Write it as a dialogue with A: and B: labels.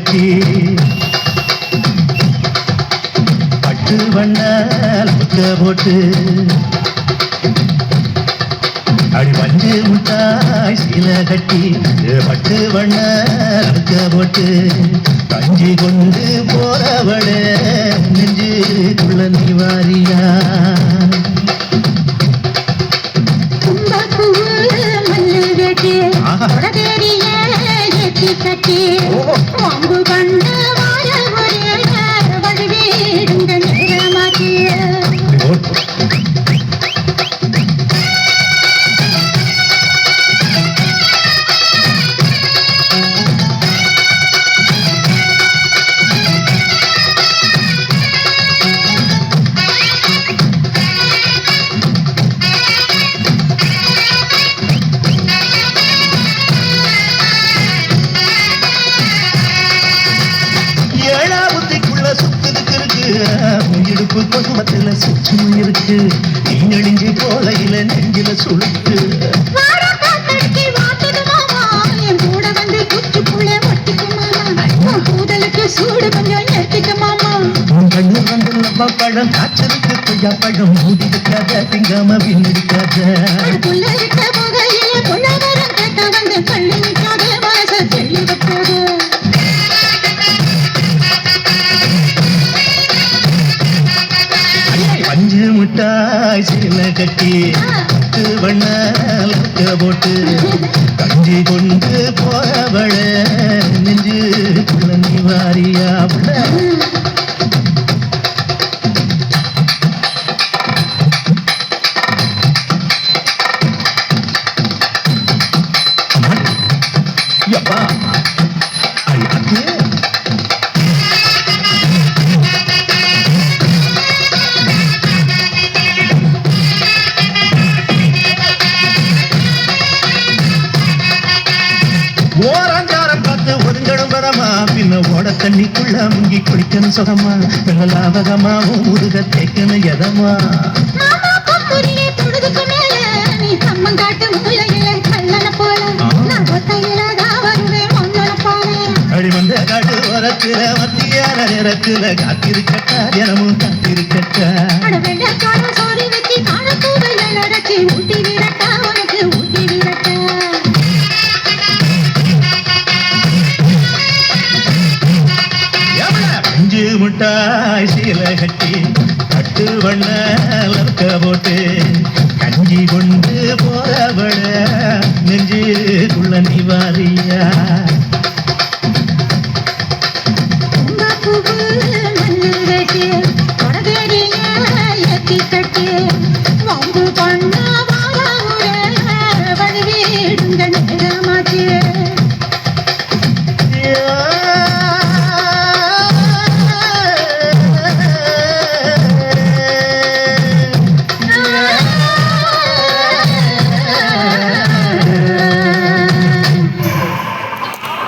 A: கட்டி பட்டு வண்ணால் முக்க போட்டு அடி மஞ்சு முட்டாய் சீல கட்டி பட்டு வண்ணால் முக்க போட்டு கஞ்சி கொண்டு போறவள நெஞ்சுக்குள்ள நீ வாரியா
B: கட்டி அம்பு கண்டு வாழ வடிவேடுங்க நேரமாக்கி
A: இடுப்பு குடும்பத்துல சுற்றும் இருக்கு நீ நெடுஞ்சி போலையில நெஞ்சில சுழுக்கு
B: சூடு கொஞ்சம் ஏற்றிக்க மாமா
A: கண்ணு வந்து நம்ம பழம் காய்ச்சலுக்கு கொய்யா பழம் மூடிக்காத திங்காம பின்னிருக்காத
B: இருக்க போகையில பொண்ணவரம் கேட்ட வந்து கள்ளி நிற்காத மனச தெள்ளி வைக்காது
A: பஞ்சு முட்டாய் சீல கட்டி வண்ணால் போட்டு கஞ்சி கொண்டு போறவள நெஞ்சு குழந்தை வாரியா யப்பா ஓராஞ்சாரம் பார்த்து ஒதுங்கணும் பதமா பின்ன ஓட தண்ணிக்குள்ள முங்கி குளிக்கணும் சுகமா நல்ல லாபகமாவும் முருக தேக்கணும் எதமா அடிவந்த காட்டு ஓரத்துல மத்திய நேரத்துல காத்திருக்கட்டா தினமும் காத்திருக்கட்டா ஊட்டி விடட்டா உனக்கு ஊட்டி விடட்டா பஞ்சு முட்டாய் சீல கட்டி கட்டு வண்ண போட்டு கஞ்சி கொண்டு போறவள நெஞ்சுக்குள்ள நீ வாரியா கட்டி வம்பு பண்ண